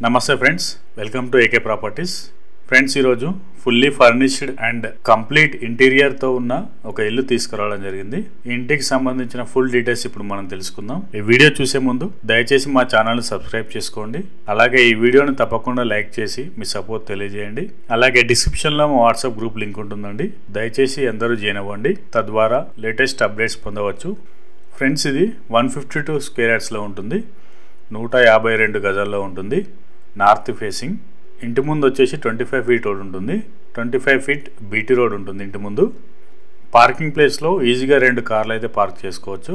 నమస్తే friends, welcome to AK properties. Friends, ఈరోజు fully furnished and complete ఇంటీరియర్తో ఉన్న ఒక ఇల్లు తీసుకురావడం జరిగింది. ఈ ఇంటికి సంబంధించిన ఫుల్ డీటెయిల్స్ ఇప్పుడు మనం తెలుసుకుందాం. ఈ వీడియో చూసే ముందు దయచేసి మా ఛానల్ని సబ్స్క్రైబ్ చేసుకోండి. అలాగే ఈ వీడియోని తప్పకుండా లైక్ చేసి మీ సపోర్ట్ తెలియజేయండి. అలాగే డిస్క్రిప్షన్లో మా వాట్సాప్ గ్రూప్ లింక్ ఉంటుందండి. దయచేసి అందరూ జాయిన్ అవ్వండి, తద్వారా లేటెస్ట్ అప్డేట్స్ పొందవచ్చు. ఫ్రెండ్స్, ఇది 152 స్క్వేర్ యార్డ్స్లో ఉంటుంది, 152 గజాల్లో ఉంటుంది, నార్త్ ఫేసింగ్. ఇంటి ముందు వచ్చేసి 25 ఫీట్ రోడ్ ఉంటుంది, 25 ఫీట్ బీటీ రోడ్ ఉంటుంది ఇంటి ముందు. పార్కింగ్ ప్లేస్లో ఈజీగా 2 కార్లు అయితే పార్క్ చేసుకోవచ్చు.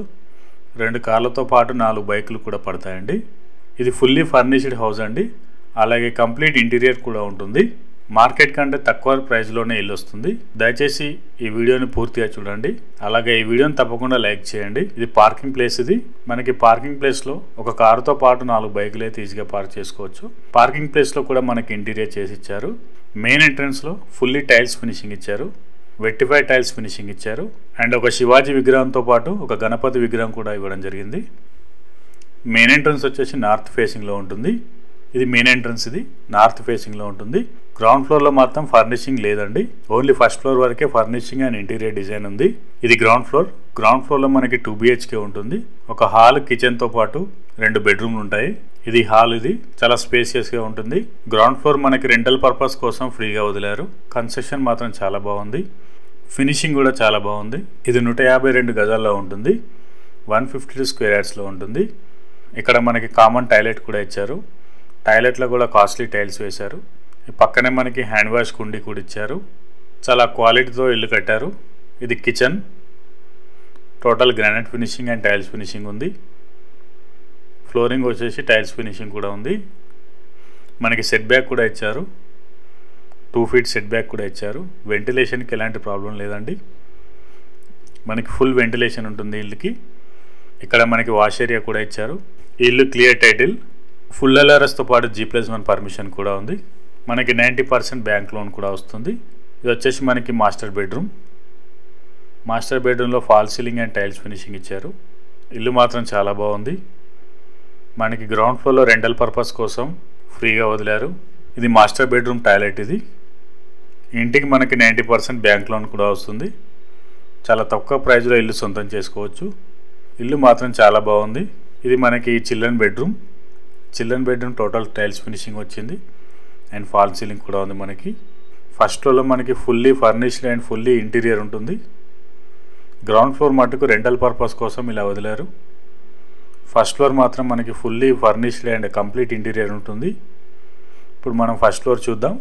2 కార్లతో పాటు 4 బైకులు కూడా పడతాయండి. ఇది ఫుల్లీ ఫర్నిష్డ్ హౌస్ అండి. అలాగే కంప్లీట్ ఇంటీరియర్ కూడా ఉంటుంది. మార్కెట్ కంటే తక్కువ ప్రైస్లోనే ఇల్లు వస్తుంది. దయచేసి ఈ వీడియోని పూర్తిగా చూడండి. అలాగే ఈ వీడియోని తప్పకుండా లైక్ చేయండి. ఇది పార్కింగ్ ప్లేస్. ఇది మనకి పార్కింగ్ ప్లేస్లో ఒక కారుతో పాటు 4 బైకులు అయితే ఈజీగా పార్క్ చేసుకోవచ్చు. పార్కింగ్ ప్లేస్లో కూడా మనకి ఇంటీరియర్ చేసి ఇచ్చారు. మెయిన్ ఎంట్రన్స్లో ఫుల్లీ టైల్స్ ఫినిషింగ్ ఇచ్చారు, వెట్టిఫై టైల్స్ ఫినిషింగ్ ఇచ్చారు. అండ్ ఒక శివాజీ విగ్రహంతో పాటు ఒక గణపతి విగ్రహం కూడా ఇవ్వడం జరిగింది. మెయిన్ ఎంట్రన్స్ వచ్చేసి నార్త్ ఫేసింగ్లో ఉంటుంది. ఇది మెయిన్ ఎంట్రన్స్, ఇది నార్త్ ఫేసింగ్లో ఉంటుంది. గ్రౌండ్ ఫ్లోర్లో మాత్రం ఫర్నిషింగ్ లేదండి, ఓన్లీ ఫస్ట్ ఫ్లోర్ వరకే ఫర్నిషింగ్ అండ్ ఇంటీరియర్ డిజైన్ ఉంది. ఇది గ్రౌండ్ ఫ్లోర్. గ్రౌండ్ ఫ్లోర్లో మనకి 2 BHK ఉంటుంది. ఒక హాల్, కిచెన్తో పాటు 2 బెడ్రూమ్లు ఉంటాయి. ఇది హాల్. ఇది చాలా స్పేసియస్గా ఉంటుంది. గ్రౌండ్ ఫ్లోర్ మనకి రెంటల్ పర్పస్ కోసం ఫ్రీగా వదిలారు. కన్స్ట్రక్షన్ మాత్రం చాలా బాగుంది. ఫినిషింగ్ కూడా చాలా బాగుంది. ఇది 152 గజాల్లో ఉంటుంది, 152 స్క్వేర్ యార్డ్స్లో ఉంటుంది. ఇక్కడ మనకి కామన్ టాయిలెట్ కూడా ఇచ్చారు. టాయిలెట్లో కూడా కాస్ట్లీ టైల్స్ వేశారు. పక్కనే మనకి హ్యాండ్ వాష్ కుండీ కూడా ఇచ్చారు. చాలా క్వాలిటీతో ఇల్లు కట్టారు. ఇది kitchen. Total granite finishing and tiles finishing ఉంది. ఫ్లోరింగ్ వచ్చేసి టైల్స్ ఫినిషింగ్ కూడా ఉంది. మనకి సెట్ బ్యాక్ కూడా ఇచ్చారు, 2 ఫీట్ సెట్ బ్యాక్ కూడా ఇచ్చారు. వెంటిలేషన్కి ఎలాంటి ప్రాబ్లం లేదండి. మనకి ఫుల్ వెంటిలేషన్ ఉంటుంది ఇల్లుకి. ఇక్కడ మనకి వాష్ ఏరియా కూడా ఇచ్చారు. ఈ ఇల్లు క్లియర్ టైటిల్, ఫుల్ LRSతో పాటు G+1 పర్మిషన్ కూడా ఉంది. మనకి 90% బ్యాంక్ లోన్ కూడా వస్తుంది. ఇది వచ్చేసి మనకి మాస్టర్ బెడ్రూమ్. మాస్టర్ బెడ్రూమ్లో fall ceiling and tiles finishing ఇచ్చారు. ఇల్లు మాత్రం చాలా బాగుంది. మనకి గ్రౌండ్ ఫ్లోర్లో రెంటల్ పర్పస్ కోసం ఫ్రీగా వదిలారు. ఇది మాస్టర్ బెడ్రూమ్ టాయిలెట్. ఇది ఇంటికి మనకి 90% బ్యాంక్ లోన్ కూడా వస్తుంది. చాలా తక్కువ ప్రైస్లో ఇల్లు సొంతం చేసుకోవచ్చు. ఇల్లు మాత్రం చాలా బాగుంది. ఇది మనకి children bedroom. Children bedroom total tiles finishing వచ్చింది అండ్ ఫాల్ సీలింగ్ కూడా ఉంది. మనకి ఫస్ట్ ఫ్లోర్లో మనకి fully furnished and fully interior ఉంటుంది. గ్రౌండ్ ఫ్లోర్ మటుకు రెంటల్ పర్పస్ కోసం ఇలా వదిలారు. ఫస్ట్ ఫ్లోర్ మాత్రం మనకి fully furnished and complete interior ఉంటుంది. ఇప్పుడు మనం ఫస్ట్ ఫ్లోర్ చూద్దాం.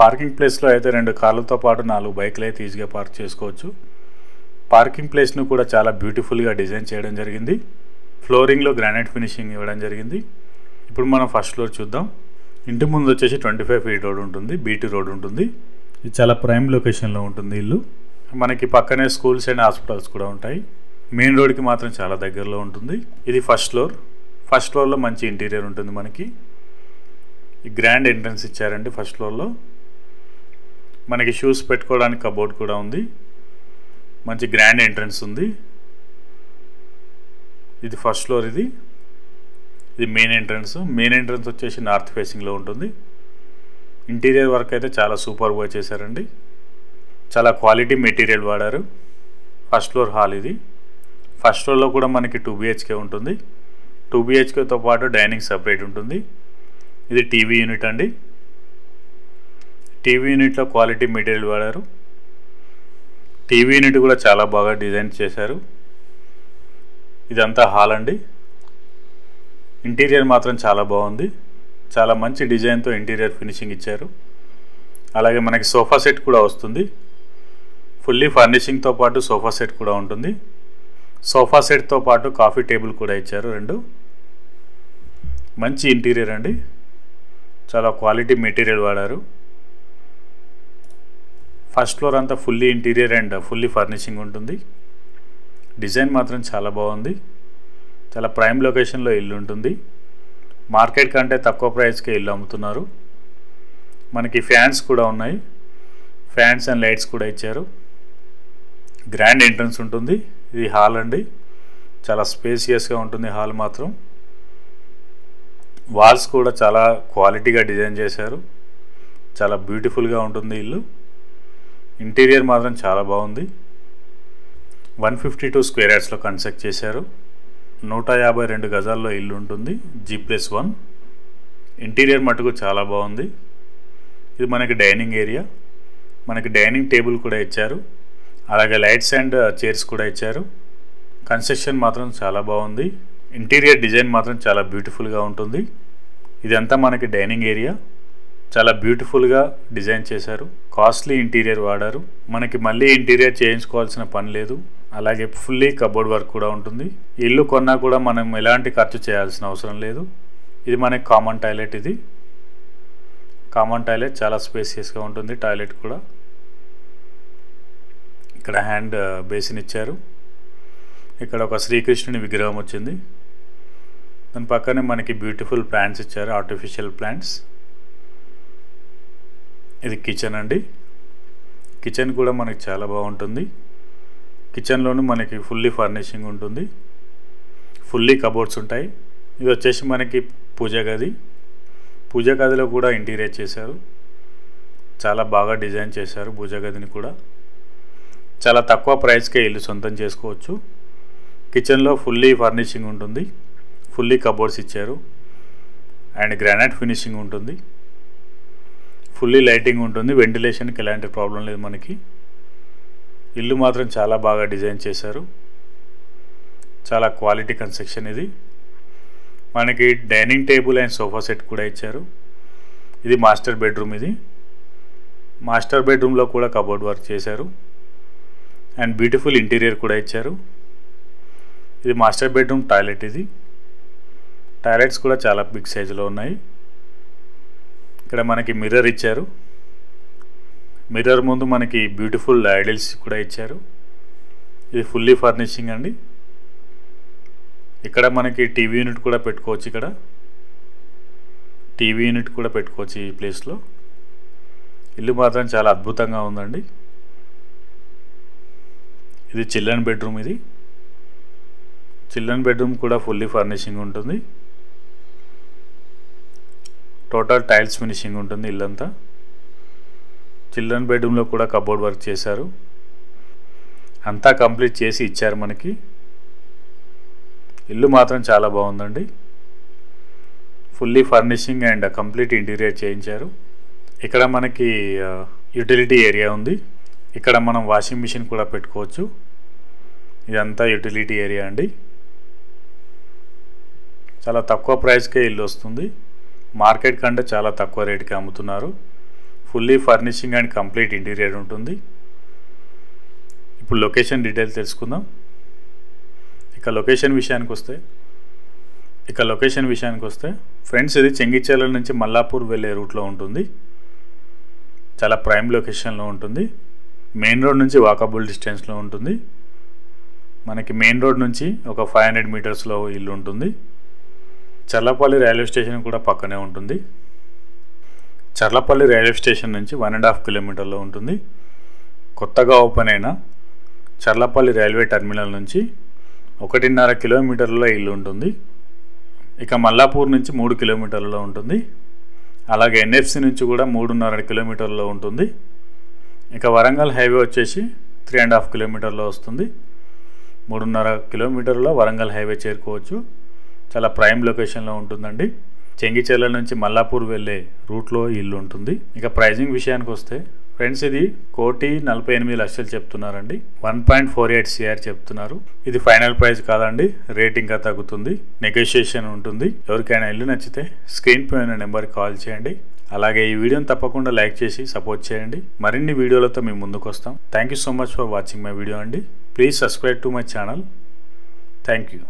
పార్కింగ్ ప్లేస్లో అయితే 2 కార్లతో పాటు 4 బైకులు అయితే ఈజీగా పార్క్ చేసుకోవచ్చు. పార్కింగ్ ప్లేస్ను కూడా చాలా బ్యూటిఫుల్గా డిజైన్ చేయడం జరిగింది. ఫ్లోరింగ్లో గ్రానైట్ ఫినిషింగ్ ఇవ్వడం జరిగింది. ఇప్పుడు మనం ఫస్ట్ ఫ్లోర్ చూద్దాం. ఇంటి ముందు వచ్చేసి 25 ఫీట్ రోడ్ ఉంటుంది, బీటీ రోడ్ ఉంటుంది. ఇది చాలా ప్రైమ్ లొకేషన్లో ఉంటుంది ఇల్లు. మనకి పక్కనే స్కూల్స్ అండ్ హాస్పిటల్స్ కూడా ఉంటాయి. మెయిన్ రోడ్కి మాత్రం చాలా దగ్గరలో ఉంటుంది. ఇది ఫస్ట్ ఫ్లోర్. ఫస్ట్ ఫ్లోర్లో మంచి ఇంటీరియర్ ఉంటుంది. మనకి ఈ గ్రాండ్ ఎంట్రన్స్ ఇచ్చారండి. ఫస్ట్ ఫ్లోర్లో మనకి షూస్ పెట్టుకోవడానికి కబోర్డ్ కూడా ఉంది. మంచి గ్రాండ్ ఎంట్రన్స్ ఉంది. ఇది ఫస్ట్ ఫ్లోర్. ఇది మెయిన్ ఎంట్రన్స్. మెయిన్ ఎంట్రన్స్ వచ్చేసి నార్త్ ఫేసింగ్లో ఉంటుంది. ఇంటీరియర్ వర్క్ అయితే చాలా సూపర్గా చేశారండి. చాలా క్వాలిటీ మెటీరియల్ వాడారు. First floor hall. ఇది ఫస్ట్ ఫ్లోర్లో కూడా మనకి 2 BHK ఉంటుంది. 2 BHKతో పాటు డైనింగ్ సపరేట్ ఉంటుంది. ఇది టీవీ యూనిట్ అండి. టీవీ యూనిట్లో క్వాలిటీ మెటీరియల్ వాడారు. టీవీ యూనిట్ కూడా చాలా బాగా డిజైన్ చేశారు. ఇదంతా హాల్ అండి. ఇంటీరియర్ మాత్రం చాలా బాగుంది. చాలా మంచి డిజైన్తో ఇంటీరియర్ ఫినిషింగ్ ఇచ్చారు. అలాగే మనకి సోఫా సెట్ కూడా వస్తుంది. ఫుల్లీ ఫర్నిషింగ్తో పాటు సోఫా సెట్ కూడా ఉంటుంది. సోఫా సెట్తో పాటు కాఫీ టేబుల్ కూడా ఇచ్చారు 2. మంచి ఇంటీరియర్ అండి. చాలా క్వాలిటీ మెటీరియల్ వాడారు. ఫస్ట్ ఫ్లోర్ అంతా fully interior and fully furnishing ఉంటుంది. డిజైన్ మాత్రం చాలా బాగుంది. చాలా ప్రైమ్ లొకేషన్లో ఇల్లు ఉంటుంది. మార్కెట్ కంటే తక్కువ ప్రైస్కే ఇల్లు అమ్ముతున్నారు. మనకి ఫ్యాన్స్ కూడా ఉన్నాయి. ఫ్యాన్స్ అండ్ లైట్స్ కూడా ఇచ్చారు. గ్రాండ్ ఎంట్రన్స్ ఉంటుంది. ఇది హాల్ అండి. చాలా స్పేసియస్గా ఉంటుంది హాల్ మాత్రం. వాల్స్ కూడా చాలా క్వాలిటీగా డిజైన్ చేశారు. చాలా బ్యూటిఫుల్గా ఉంటుంది ఇల్లు. ఇంటీరియర్ మాత్రం చాలా బాగుంది. 152 స్క్వేర్ యార్డ్స్లో కన్స్ట్రక్ట్ చేశారు. 152 గజాల్లో ఇల్లు ఉంటుంది. G+1. ఇంటీరియర్ మటుకు చాలా బాగుంది. ఇది మనకి డైనింగ్ ఏరియా. మనకి డైనింగ్ టేబుల్ కూడా ఇచ్చారు. అలాగే లైట్స్ అండ్ చైర్స్ కూడా ఇచ్చారు. కన్స్ట్రక్షన్ మాత్రం చాలా బాగుంది. ఇంటీరియర్ డిజైన్ మాత్రం చాలా బ్యూటిఫుల్గా ఉంటుంది. ఇదంతా మనకి డైనింగ్ ఏరియా. చాలా బ్యూటిఫుల్గా డిజైన్ చేశారు. కాస్ట్లీ ఇంటీరియర్ వాడారు. మనకి మళ్ళీ ఇంటీరియర్ చేయించుకోవాల్సిన పని లేదు. అలాగే ఫుల్లీ కబోర్డ్ వర్క్ కూడా ఉంటుంది. ఇల్లు కొన్నా కూడా మనం ఎలాంటి ఖర్చు చేయాల్సిన అవసరం లేదు. ఇది మనకి కామన్ టాయిలెట్. ఇది కామన్ టాయిలెట్ చాలా స్పేసియస్గా ఉంటుంది. టాయిలెట్ కూడా ఇక్కడ హ్యాండ్ బేసిన్ ఇచ్చారు. ఇక్కడ ఒక శ్రీకృష్ణుని విగ్రహం వచ్చింది. దాని పక్కనే మనకి బ్యూటిఫుల్ ప్లాంట్స్ ఇచ్చారు, ఆర్టిఫిషియల్ ప్లాంట్స్. ఇది కిచెన్ అండి. కిచెన్ కూడా మనకి చాలా బాగుంటుంది. కిచెన్లోనూ మనకి ఫుల్లీ ఫర్నిషింగ్ ఉంటుంది. ఫుల్లీ కబోర్డ్స్ ఉంటాయి. ఇది వచ్చేసి మనకి పూజా గది. పూజా గదిలో కూడా ఇంటీరియర్ చేశారు. చాలా బాగా డిజైన్ చేశారు పూజా గదిని కూడా. చాలా తక్కువ ప్రైస్కే ఇల్లు సొంతం చేసుకోవచ్చు. కిచెన్లో ఫుల్లీ ఫర్నిషింగ్ ఉంటుంది. ఫుల్లీ కబోర్డ్స్ ఇచ్చారు అండ్ గ్రానైట్ ఫినిషింగ్ ఉంటుంది. ఫుల్లీ లైటింగ్ ఉంటుంది. వెంటిలేషన్కి ఎలాంటి ప్రాబ్లం లేదు మనకి. ఇల్లు మాత్రం చాలా బాగా డిజైన్ చేశారు. చాలా క్వాలిటీ కన్స్ట్రక్షన్ ఇది. మనకి dining table and sofa set కూడా ఇచ్చారు. ఇది మాస్టర్ బెడ్రూమ్. ఇది మాస్టర్ బెడ్రూమ్లో కూడా కబోర్డ్ వర్క్ చేశారు అండ్ బ్యూటిఫుల్ ఇంటీరియర్ కూడా ఇచ్చారు. ఇది మాస్టర్ బెడ్రూమ్ టాయిలెట్. ఇది టాయిలెట్స్ కూడా చాలా బిగ్ సైజులో ఉన్నాయి. ఇక్కడ మనకి మిర్రర్ ఇచ్చారు. మిర్రర్ ముందు మనకి బ్యూటిఫుల్ ఐడల్స్ కూడా ఇచ్చారు. ఇది ఫుల్లీ ఫర్నిషింగ్ అండి. ఇక్కడ మనకి టీవీ యూనిట్ కూడా పెట్టుకోవచ్చు. ఇక్కడ టీవీ యూనిట్ కూడా పెట్టుకోవచ్చు ఈ ప్లేస్లో. ఇల్లు మాత్రం చాలా అద్భుతంగా ఉందండి. ఇది చిల్డ్రన్ బెడ్రూమ్. ఇది చిల్డ్రన్ బెడ్రూమ్ కూడా ఫుల్లీ ఫర్నిషింగ్ ఉంటుంది. టోటల్ టైల్స్ ఫినిషింగ్ ఉంటుంది ఇల్లంతా. చిల్డ్రన్ బెడ్రూమ్లో కూడా కబోర్డ్ వర్క్ చేశారు. అంతా కంప్లీట్ చేసి ఇచ్చారు మనకి. ఇల్లు మాత్రం చాలా బాగుందండి. Fully furnishing and complete interior చేయించారు. ఇక్కడ మనకి యూటిలిటీ ఏరియా ఉంది. ఇక్కడ మనం వాషింగ్ మిషన్ కూడా పెట్టుకోవచ్చు. ఇదంతా యూటిలిటీ ఏరియా అండి. చాలా తక్కువ ప్రైస్కే ఇల్లు వస్తుంది. మార్కెట్ కంటే చాలా తక్కువ రేట్కి అమ్ముతున్నారు. Fully furnishing and complete interior ఉంటుంది. ఇప్పుడు లొకేషన్ డీటెయిల్స్ తెలుసుకుందాం. ఇక లొకేషన్ విషయానికి వస్తే ఫ్రెండ్స్, ఇది చెంగిచెర్ల నుంచి మల్లాపూర్ వెళ్ళే రూట్లో ఉంటుంది. చాలా ప్రైమ్ లొకేషన్లో ఉంటుంది. మెయిన్ రోడ్ నుంచి వాకబుల్ డిస్టెన్స్లో ఉంటుంది. మనకి మెయిన్ రోడ్ నుంచి ఒక 500 మీటర్స్లో ఇల్లు ఉంటుంది. చర్లపల్లి రైల్వే స్టేషన్ కూడా పక్కనే ఉంటుంది. చర్లపల్లి రైల్వే స్టేషన్ నుంచి 1.5 కిలోమీటర్లో ఉంటుంది. కొత్తగా ఓపెన్ అయిన చర్లపల్లి రైల్వే టెర్మినల్ నుంచి 1.5 కిలోమీటర్ల ఇల్లు ఉంటుంది. ఇక మల్లాపూర్ నుంచి 3 కిలోమీటర్లలో ఉంటుంది. అలాగే NFC నుంచి కూడా 3.5 కిలోమీటర్లో ఉంటుంది. ఇక వరంగల్ హైవే వచ్చేసి 3.5 కిలోమీటర్లో వస్తుంది. 3.5 కిలోమీటర్లో వరంగల్ హైవే చేరుకోవచ్చు. చాలా ప్రైమ్ లొకేషన్లో ఉంటుందండి. చెంగిచెర్ల నుంచి మల్లాపూర్ వెళ్ళే రూట్లో ఇల్లు ఉంటుంది. ఇక ప్రైజింగ్ విషయానికి వస్తే ఫ్రెండ్స్, ఇది 1,48,00,000 చెప్తున్నారండి. 1.48 CR చెప్తున్నారు. ఇది ఫైనల్ ప్రైస్ కాదండి. రేట్ ఇంకా తగ్గుతుంది, నెగోషియేషన్ ఉంటుంది. ఎవరికైనా ఇల్లు నచ్చితే స్క్రీన్ పైన నెంబర్కి కాల్ చేయండి. అలాగే ఈ వీడియోని తప్పకుండా లైక్ చేసి సపోర్ట్ చేయండి. మరిన్ని వీడియోలతో మేము ముందుకు వస్తాం. Thank you so much for watching my video అండి. Please subscribe to my channel. Thank you.